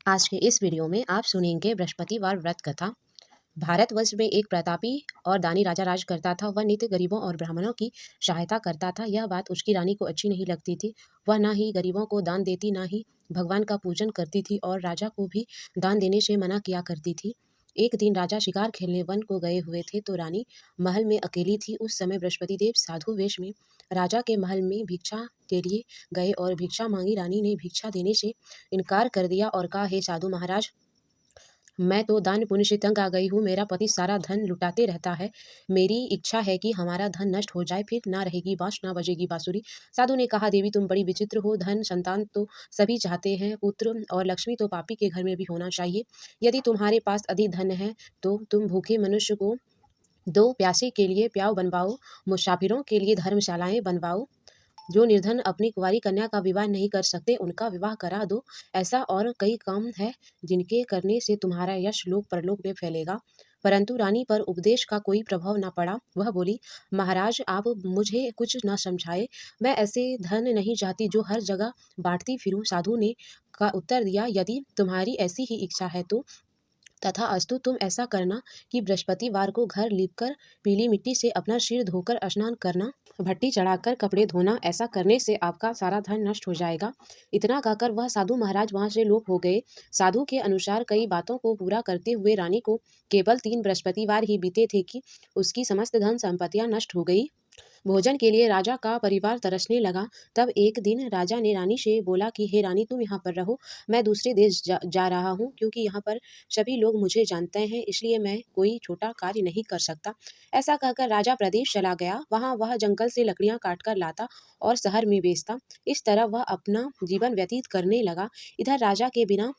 आज के इस वीडियो में आप सुनेंगे बृहस्पतिवार व्रत कथा। भारतवर्ष में एक प्रतापी और दानी राजा राज करता था। वह नित्य गरीबों और ब्राह्मणों की सहायता करता था। यह बात उसकी रानी को अच्छी नहीं लगती थी। वह ना ही गरीबों को दान देती, ना ही भगवान का पूजन करती थी और राजा को भी दान देने से मना किया करती थी। एक दिन राजा शिकार खेलने वन को गए हुए थे तो रानी महल में अकेली थी। उस समय बृहस्पति देव साधु वेश में राजा के महल में भिक्षा के लिए गए और भिक्षा मांगी। रानी ने भिक्षा देने से इनकार कर दिया और कहा, हे साधु महाराज, मैं तो दान पुण्य से तंग आ गई हूँ। मेरा पति सारा धन लुटाते रहता है। मेरी इच्छा है कि हमारा धन नष्ट हो जाए, फिर ना रहेगी बाँस, ना बजेगी बाँसुरी। साधु ने कहा, देवी तुम बड़ी विचित्र हो। धन संतान तो सभी चाहते हैं, पुत्र और लक्ष्मी तो पापी के घर में भी होना चाहिए। यदि तुम्हारे पास अधिक धन है तो तुम भूखे मनुष्य को दो, प्यासे के लिए प्याऊ बनवाओ, मुसाफिरों के लिए धर्मशालाएं बनवाओ। जो निर्धन अपनी कुंवारी कन्या का विवाह नहीं कर सकते उनका विवाह करा दो। ऐसा और कई काम है जिनके करने से तुम्हारा यश लोक परलोक में फैलेगा। परंतु रानी पर उपदेश का कोई प्रभाव न पड़ा। वह बोली, महाराज आप मुझे कुछ न समझाए। मैं ऐसे धन नहीं चाहती जो हर जगह बांटती फिरूं। साधु ने का उत्तर दिया, यदि तुम्हारी ऐसी ही इच्छा है तो तथा अस्तु तुम ऐसा करना कि बृहस्पतिवार को घर लीपकर पीली मिट्टी से अपना सिर धोकर स्नान करना, भट्टी चढ़ाकर कपड़े धोना। ऐसा करने से आपका सारा धन नष्ट हो जाएगा। इतना कहकर वह साधु महाराज वहां से लोप हो गए। साधु के अनुसार कई बातों को पूरा करते हुए रानी को केवल 3 बृहस्पतिवार ही बीते थे कि उसकी समस्त धन संपत्तियां नष्ट हो गई। भोजन के लिए राजा का परिवार तरसने लगा। तब एक दिन राजा ने रानी से बोला कि हे रानी, तुम यहाँ पर रहो, मैं दूसरे देश जा रहा हूँ, क्योंकि यहाँ पर सभी लोग मुझे जानते हैं, इसलिए मैं कोई छोटा कार्य नहीं कर सकता। ऐसा कहकर राजा प्रदेश चला गया। वहाँ वह जंगल से लकड़ियाँ काट कर लाता और शहर में बेचता। इस तरह वह अपना जीवन व्यतीत करने लगा। इधर राजा के बिना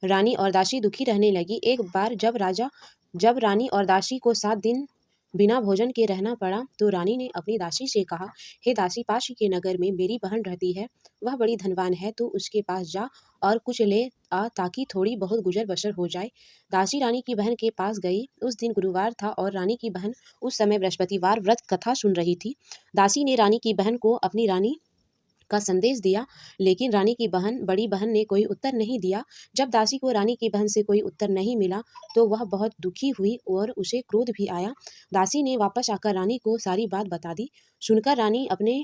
रानी और दासी दुखी रहने लगी। एक बार जब रानी और दासी को 7 दिन बिना भोजन के रहना पड़ा तो रानी ने अपनी दासी से कहा, हे दासी, पास ही के नगर में मेरी बहन रहती है। वह बड़ी धनवान है, तो उसके पास जा और कुछ ले आ ताकि थोड़ी बहुत गुजर बसर हो जाए। दासी रानी की बहन के पास गई। उस दिन गुरुवार था और रानी की बहन उस समय बृहस्पतिवार व्रत कथा सुन रही थी। दासी ने रानी की बहन को अपनी रानी का संदेश दिया, लेकिन रानी की बड़ी बहन ने कोई उत्तर नहीं दिया। जब दासी को रानी की बहन से कोई उत्तर नहीं मिला तो वह बहुत दुखी हुई और उसे क्रोध भी आया। दासी ने वापस आकर रानी को सारी बात बता दी। सुनकर रानी अपने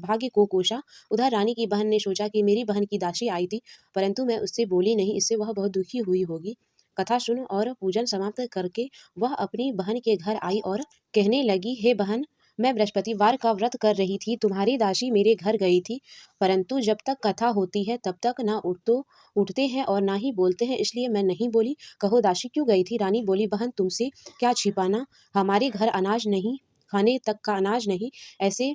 भाग्य को कोसा। उधर रानी की बहन ने सोचा कि मेरी बहन की दासी आई थी, परंतु मैं उससे बोली नहीं, इससे वह बहुत दुखी हुई होगी। कथा सुन और पूजन समाप्त करके वह अपनी बहन के घर आई और कहने लगी, हे बहन, मैं बृहस्पतिवार का व्रत कर रही थी, तुम्हारी दासी मेरे घर गई थी, परंतु जब तक कथा होती है तब तक ना उठते हैं और ना ही बोलते हैं, इसलिए मैं नहीं बोली। कहो दासी क्यों गई थी? रानी बोली, बहन तुमसे क्या छिपाना, हमारे घर अनाज नहीं, खाने तक का अनाज नहीं। ऐसे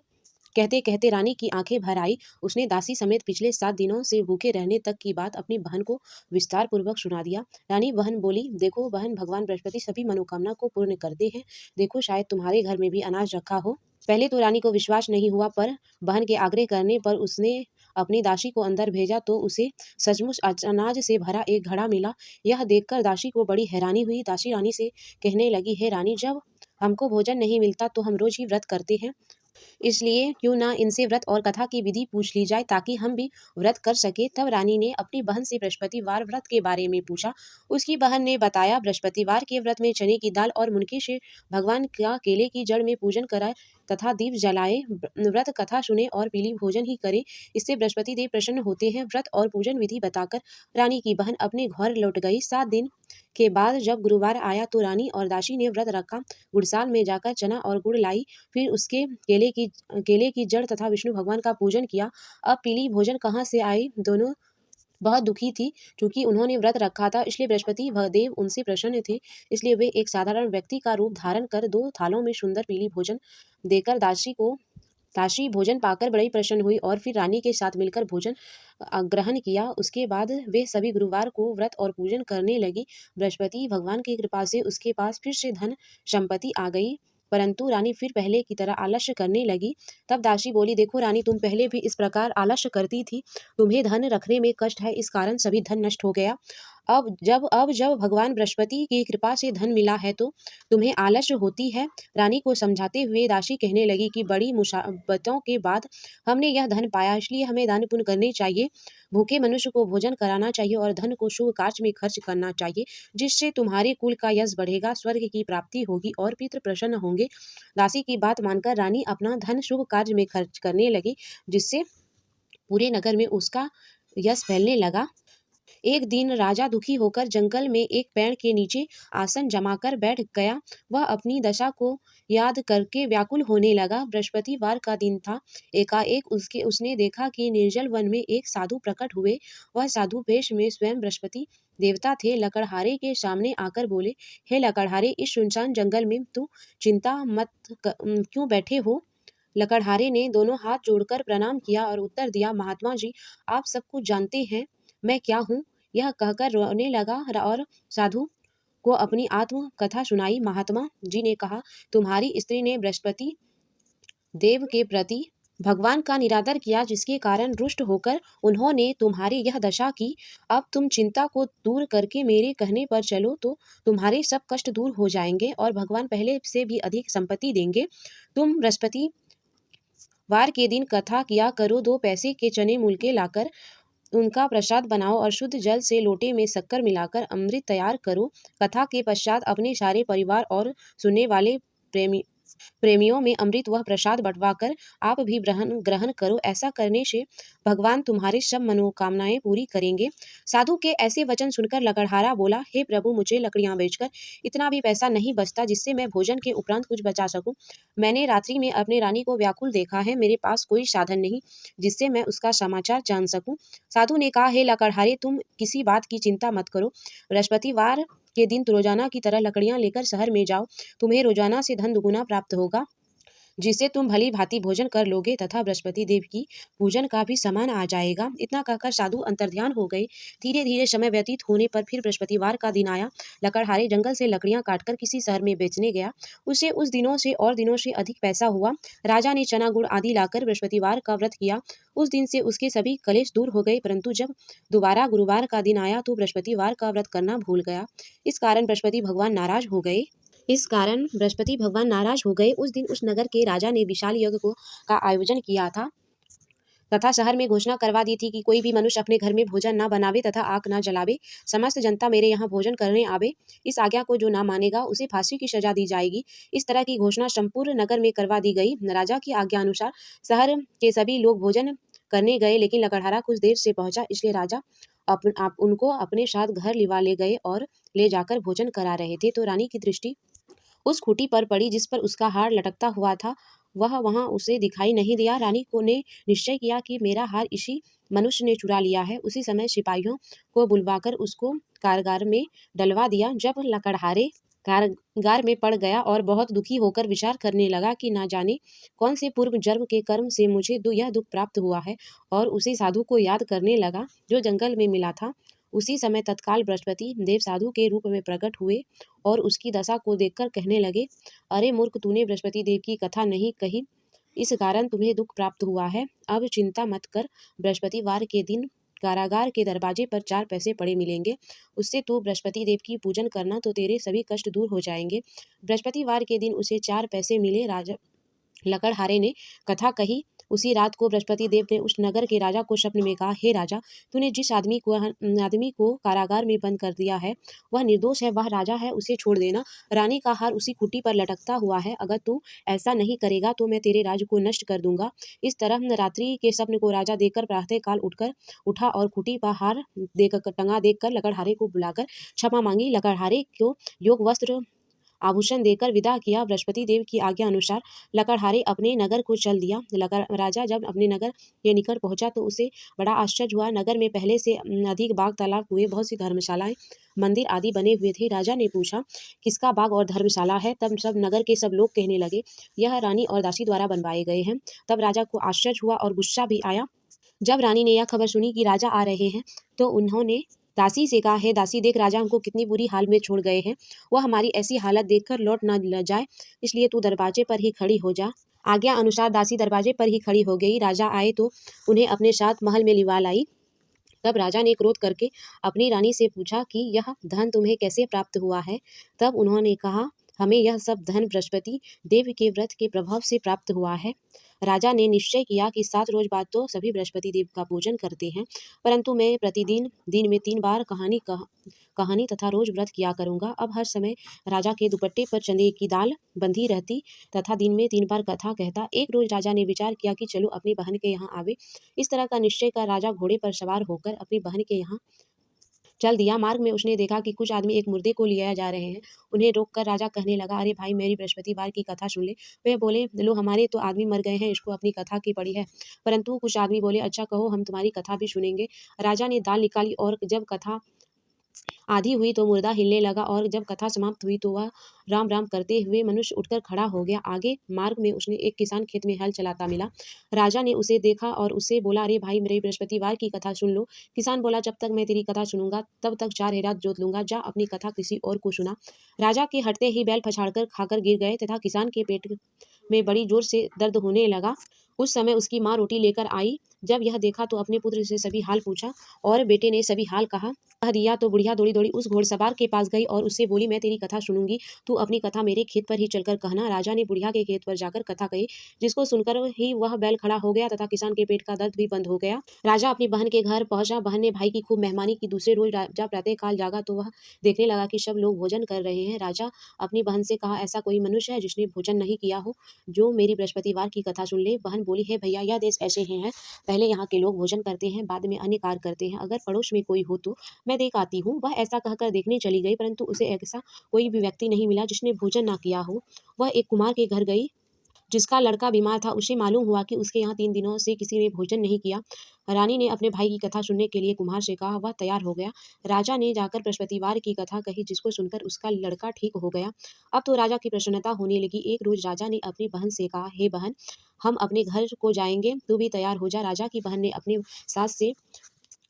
कहते कहते रानी की आंखें भर आई। उसने दासी समेत पिछले 7 दिनों से भूखे रहने तक की बात अपनी बहन को विस्तार पूर्वक सुना दिया। रानी बहन बोली, देखो बहन, भगवान बृहस्पति सभी मनोकामना को पूर्ण करते हैं। देखो शायद तुम्हारे घर में भी अनाज रखा हो। पहले तो रानी को विश्वास नहीं हुआ, पर बहन के आग्रह करने पर उसने अपनी दासी को अंदर भेजा तो उसे सचमुच अनाज से भरा एक घड़ा मिला। यह देखकर दासी को बड़ी हैरानी हुई। दासी रानी से कहने लगी, हे रानी, जब हमको भोजन नहीं मिलता तो हम रोज ही व्रत करते हैं, इसलिए क्यों ना इनसे व्रत और कथा की विधि पूछ ली जाए ताकि हम भी व्रत कर सके। तब रानी ने अपनी बहन से बृहस्पतिवार व्रत के बारे में पूछा। उसकी बहन ने बताया, बृहस्पतिवार के व्रत में चने की दाल और मुनके से भगवान का केले की जड़ में पूजन कराए तथा दीप जलाए, व्रत कथा सुने और पीली भोजन ही करे, इससे बृहस्पति देव प्रसन्न होते हैं। व्रत और पूजन विधि बताकर रानी की बहन अपने घर लौट गई। 7 दिन के बाद जब गुरुवार आया तो रानी और दासी ने व्रत रखा। गुड़साल में जाकर चना और गुड़ लाई, फिर उसके केले की जड़ तथा विष्णु भगवान का पूजन किया। अब पीली भोजन कहाँ से आई? दोनों बहुत दुखी थी। क्योंकि उन्होंने व्रत रखा था, इसलिए बृहस्पति देव उनसे प्रसन्न थे। इसलिए वे एक साधारण व्यक्ति का रूप धारण कर 2 थालों में सुंदर पीली भोजन देकर दासी भोजन पाकर बड़ी प्रसन्न हुई और फिर रानी के साथ मिलकर भोजन ग्रहण किया। उसके बाद वे सभी गुरुवार को व्रत और पूजन करने लगी। बृहस्पति भगवान की कृपा से उसके पास फिर से धन संपत्ति आ गई, परंतु रानी फिर पहले की तरह आलस्य करने लगी। तब दासी बोली, देखो रानी, तुम पहले भी इस प्रकार आलस्य करती थी, तुम्हें धन रखने में कष्ट है, इस कारण सभी धन नष्ट हो गया। अब जब भगवान बृहस्पति की कृपा से धन मिला है तो तुम्हें आलस्य होती है। रानी को समझाते हुए दासी कहने लगी कि बड़ी मुसीबतों के बाद हमने यह धन पाया, इसलिए हमें दान पुण्य करने चाहिए। भूखे मनुष्य को भोजन कराना चाहिए और धन को शुभ कार्य में खर्च करना चाहिए, जिससे तुम्हारे कुल का यश बढ़ेगा, स्वर्ग की प्राप्ति होगी और पितृ प्रसन्न होंगे। दासी की बात मानकर रानी अपना धन शुभ कार्य में खर्च करने लगी, जिससे पूरे नगर में उसका यश फैलने लगा। एक दिन राजा दुखी होकर जंगल में एक पेड़ के नीचे आसन जमाकर बैठ गया। वह अपनी दशा को याद करके व्याकुल होने लगा। बृहस्पतिवार का दिन था। एकाएक उसने देखा कि निर्जल वन में एक साधु प्रकट हुए। वह साधु वेश में स्वयं बृहस्पति देवता थे। लकड़हारे के सामने आकर बोले, हे लकड़हारे, इस सुनसान जंगल में तू चिंता मत क्यों बैठे हो? लकड़हारे ने दोनों हाथ जोड़कर प्रणाम किया और उत्तर दिया, महात्मा जी, आप सब कुछ जानते हैं, मैं क्या हूँ? यह कहकर रोने लगा और साधु को अपनी आत्म कथा सुनाई। महात्मा जी ने कहा, तुम्हारी स्त्री ने बृहस्पति देव के प्रति भगवान का निरादर किया, जिसके कारण रुष्ट होकर उन्होंने तुम्हारी यह दशा की। अब तुम चिंता को दूर करके मेरे कहने पर चलो तो तुम्हारे सब कष्ट दूर हो जाएंगे और भगवान पहले से भी अधिक संपत्ति देंगे। तुम बृहस्पति वार के दिन कथा किया करो। 2 पैसे के चने मूल के लाकर उनका प्रसाद बनाओ और शुद्ध जल से लोटे में शक्कर मिलाकर अमृत तैयार करो। कथा के पश्चात अपने सारे परिवार और सुनने वाले प्रेमियों में अमृत वह प्रसाद बंटवाकर आप भी ग्रहण करो। ऐसा करने से भगवान तुम्हारी सब मनोकामनाएं पूरी करेंगे। साधु के ऐसे वचन सुनकर लकड़हारा बोला, हे प्रभु, मुझे लकड़ियां बेचकर इतना भी पैसा नहीं बचता जिससे मैं भोजन के उपरांत कुछ बचा सकूं। मैंने रात्रि में अपने रानी को व्याकुल देखा है। मेरे पास कोई साधन नहीं जिससे मैं उसका समाचार जान सकूं। साधु ने कहा, हे लकड़हारे, तुम किसी बात की चिंता मत करो। बृहस्पतिवार के दिन रोजाना की तरह लकड़ियां लेकर शहर में जाओ। तुम्हें रोजाना से धन दुगुना प्राप्त होगा, जिससे तुम भली भांति भोजन कर लोगे तथा बृहस्पति देव की पूजन का भी सामान आ जाएगा। इतना कहकर साधु अंतर्ध्यान हो गए। धीरे धीरे समय व्यतीत होने पर फिर बृहस्पतिवार का दिन आया। लकड़हारे जंगल से लकड़ियां काटकर किसी शहर में बेचने गया। उसे उस दिनों से अधिक पैसा हुआ। राजा ने चना गुड़ आदि लाकर बृहस्पतिवार का व्रत किया। उस दिन से उसके सभी कलेश दूर हो गए, परंतु जब दोबारा गुरुवार का दिन आया तो बृहस्पतिवार का व्रत करना भूल गया। इस कारण बृहस्पति भगवान नाराज हो गए। उस दिन उस नगर के राजा ने विशाल यज्ञ का आयोजन किया था तथा शहर में घोषणा करवा दी थी कि कोई भी मनुष्य अपने घर में भोजन न बनावे तथा आग न जलावे। समस्त जनता मेरे यहाँ भोजन करने आवे। इस आज्ञा को जो न मानेगा उसे फांसी की सजा दी जाएगी। इस तरह की घोषणा संपूर्ण नगर में करवा दी गई। राजा की आज्ञा अनुसार शहर के सभी लोग भोजन करने गए, लेकिन लकड़हारा कुछ देर से पहुंचा, इसलिए राजा उनको अपने साथ घर लिवा ले गए और ले जाकर भोजन करा रहे थे तो रानी की दृष्टि उस खूंटी पर पड़ी जिस पर उसका हार लटकता हुआ था। वह वहां उसे दिखाई नहीं दिया। रानी को ने निश्चय किया कि मेरा हार इसी मनुष्य ने चुरा लिया है। उसी समय सिपाहियों को बुलवाकर उसको कारागार में डलवा दिया। जब लकड़हारे कारागार में पड़ गया और बहुत दुखी होकर विचार करने लगा कि ना जाने कौन से पूर्व जन्म के कर्म से मुझे यह दुख प्राप्त हुआ है, और उसी साधु को याद करने लगा जो जंगल में मिला था। उसी समय तत्काल बृहस्पति देव साधु के रूप में प्रकट हुए और उसकी दशा को देखकर कहने लगे, अरे मूर्ख, तूने बृहस्पति देव की कथा नहीं कही, इस कारण तुम्हें दुख प्राप्त हुआ है। अब चिंता मत कर। बृहस्पतिवार के दिन कारागार के दरवाजे पर 4 पैसे पड़े मिलेंगे। उससे तू बृहस्पति देव की पूजन करना तो तेरे सभी कष्ट दूर हो जाएंगे। बृहस्पतिवार के दिन उसे 4 पैसे मिले। राजा लकड़हारे ने कथा कही। उसी रात को बृहस्पति देव ने उस नगर के राजा को स्वप्न में कहा, हे राजा, तूने जिस आदमी को कारागार में बंद कर दिया है वह निर्दोष है, वह राजा है, उसे छोड़ देना। रानी का हार उसी खूंटी पर लटकता हुआ है। अगर तू ऐसा नहीं करेगा तो मैं तेरे राज्य को नष्ट कर दूंगा। इस तरह रात्रि के स्वप्न को राजा देखकर प्रातः काल उठा और खूंटी पर हार टंगा देखकर लकड़हारे को बुलाकर क्षमा मांगी। लकड़हारे को योग वस्त्र आभूषण देकर विदा किया। बृहस्पति देव की आज्ञा अनुसार लकड़हारे अपने नगर को चल दिया। राजा जब अपने नगर के निकट पहुंचा तो उसे बड़ा आश्चर्य हुआ। नगर में पहले से अधिक बाग, तालाब, कुएं, बहुत सी धर्मशालाएं, मंदिर आदि बने हुए थे। राजा ने पूछा, किसका बाग और धर्मशाला है? तब सब नगर के सब लोग कहने लगे, यह रानी और दासी द्वारा बनवाए गए हैं। तब राजा को आश्चर्य हुआ और गुस्सा भी आया। जब रानी ने यह खबर सुनी कि राजा आ रहे हैं तो उन्होंने दासी से कहा, है दासी, देख राजा हमको कितनी बुरी हाल में छोड़ गए हैं। वह हमारी ऐसी हालत देखकर लौट न जाए, इसलिए तू दरवाजे पर ही खड़ी हो जा। आज्ञा अनुसार दासी दरवाजे पर ही खड़ी हो गई। राजा आए तो उन्हें अपने साथ महल में लिवा लाई। तब राजा ने क्रोध करके अपनी रानी से पूछा कि यह धन तुम्हें कैसे प्राप्त हुआ है। तब उन्होंने कहा, हमें यह सब धन बृहस्पति देव के व्रत के प्रभाव से प्राप्त हुआ है। राजा ने निश्चय किया कि 7 रोज बाद तो सभी बृहस्पति देव का पूजन करते हैं, परंतु मैं प्रतिदिन दिन में 3 बार कहानी तथा रोज व्रत किया करूंगा। अब हर समय राजा के दुपट्टे पर चंदे की दाल बंधी रहती तथा दिन में 3 बार कथा कहता। एक रोज राजा ने विचार किया कि चलो अपनी बहन के यहाँ आवे। इस तरह का निश्चय कर राजा घोड़े पर सवार होकर अपनी बहन के यहाँ चल दिया। मार्ग में उसने देखा कि कुछ आदमी एक मुर्दे को लिया जा रहे हैं। उन्हें रोककर राजा कहने लगा, अरे भाई, मेरी बृहस्पतिवार की कथा सुन ले। वे बोले, लो, हमारे तो आदमी मर गए हैं, इसको अपनी कथा की पड़ी है। परंतु कुछ आदमी बोले, अच्छा कहो, हम तुम्हारी कथा भी सुनेंगे। राजा ने दाल निकाली और जब कथा आधी हुई तो मुर्दा हिलने लगा और जब कथा समाप्त हुई तो वह राम राम करते हुए मनुष्य उठकर खड़ा हो गया। आगे मार्ग में उसने एक किसान खेत में हल चलाता मिला। राजा ने उसे देखा और उससे बोला, अरे भाई, मेरे बृहस्पतिवार की कथा सुन लो। किसान बोला, जब तक मैं तेरी कथा सुनूंगा तब तक 4 हेरा जोत लूंगा, जा अपनी कथा किसी और को सुना। राजा के हटते ही बैल पछाड़कर खाकर गिर गए तथा किसान के पेट में बड़ी जोर से दर्द होने लगा। उस समय उसकी माँ रोटी लेकर आई। जब यह देखा तो अपने पुत्र से सभी हाल पूछा और बेटे ने सभी हाल कह दिया तो बुढ़िया दौड़ी दौड़ी उस घोड़सवार के पास गई और उससे बोली, मैं तेरी कथा सुनूंगी, तू अपनी कथा मेरे खेत पर ही चलकर कहना। राजा ने बुढ़िया के खेत पर जाकर कथा कही, जिसको सुनकर ही वह बैल खड़ा हो गया तथा किसान के पेट का दर्द भी बंद हो गया। राजा अपनी बहन के घर पहुंचा। बहन ने भाई की खूब मेहमानी की। दूसरे रोज राजा प्रातः काल जागा तो वह देखने लगा कि सब लोग भोजन कर रहे हैं। राजा अपनी बहन से कहा, ऐसा कोई मनुष्य है जिसने भोजन नहीं किया हो, जो मेरी बृहस्पतिवार की कथा सुन ले। बहन बोली, है भैया, यह देश ऐसे हैं, पहले यहाँ के लोग भोजन करते हैं, बाद में अन्य कार्य करते हैं। अगर पड़ोस में कोई हो तो मैं देख आती हूँ। वह ऐसा कहकर देखने चली गई, परंतु उसे ऐसा कोई भी व्यक्ति नहीं मिला जिसने भोजन ना किया हो। वह एक कुम्हार के घर गई जिसका लड़का बीमार था। उसे मालूम हुआ कि उसके यहाँ 3 दिनों से किसी ने भोजन नहीं किया। रानी ने अपने भाई की कथा सुनने के लिए कुम्हार से कहा। वह तैयार हो गया। राजा ने जाकर बृहस्पतिवार की कथा कही, जिसको सुनकर उसका लड़का ठीक हो गया। अब तो राजा की प्रसन्नता होने लगी। एक रोज राजा ने अपनी बहन से कहा, हे बहन, हम अपने घर को जाएंगे, तू भी तैयार हो जा। राजा की बहन ने अपनी सास से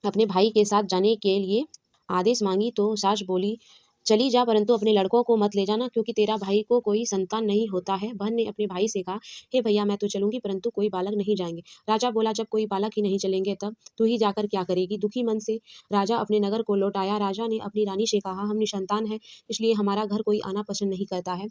अपने भाई के साथ जाने के लिए आदेश मांगी तो सास बोली, चली जा, परंतु अपने लड़कों को मत ले जाना, क्योंकि तेरा भाई को कोई संतान नहीं होता है। बहन ने अपने भाई से कहा, हे भैया, मैं तो चलूंगी, परंतु कोई बालक नहीं जाएंगे। राजा बोला, जब कोई बालक ही नहीं चलेंगे तब तू ही जाकर क्या करेगी। दुखी मन से राजा अपने नगर को लौट आया। राजा ने अपनी रानी से कहा, हम निसंतान है, इसलिए हमारा घर कोई आना पसंद नहीं करता है।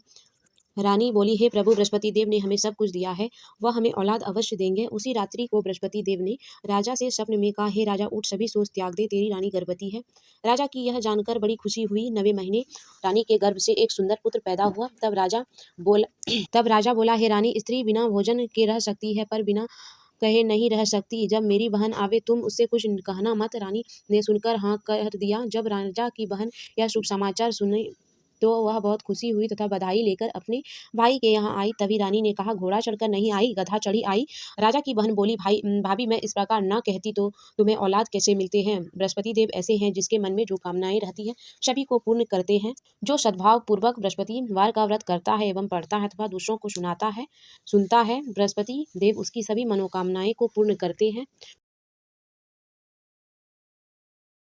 रानी बोली, हे प्रभु, बृहस्पति देव ने हमें सब कुछ दिया है, वह हमें औलाद अवश्य देंगे। उसी रात्रि को बृहस्पति देव ने राजा से स्वप्न में कहा, हे राजा, उठ, सभी सोच त्याग दे, तेरी रानी गर्भवती है। राजा की यह जानकर बड़ी खुशी हुई। 9वें महीने रानी के गर्भ से एक सुंदर पुत्र पैदा हुआ। तब राजा बोला, हे रानी, स्त्री बिना भोजन के रह सकती है, पर बिना कहे नहीं रह सकती। जब मेरी बहन आवे तुम उससे कुछ कहना मत। रानी ने सुनकर हाँ कर दिया। जब राजा की बहन यह शुभ समाचार सुने तो वह बहुत खुशी हुई तथा बधाई लेकर अपने भाई के यहाँ आई। तभी रानी ने कहा, घोड़ा चढ़कर नहीं आई, गधा चढ़ी आई। राजा की बहन बोली, भाभी, मैं इस प्रकार न कहती तो तुम्हें औलाद कैसे मिलते हैं। बृहस्पति देव ऐसे हैं जिसके मन में जो कामनाएं रहती है सभी को पूर्ण करते हैं। जो सद्भाव पूर्वक बृहस्पतिवार का व्रत करता है एवं पढ़ता है तथा दूसरों को सुनता है, बृहस्पति देव उसकी सभी मनोकामनाएं को पूर्ण करते हैं।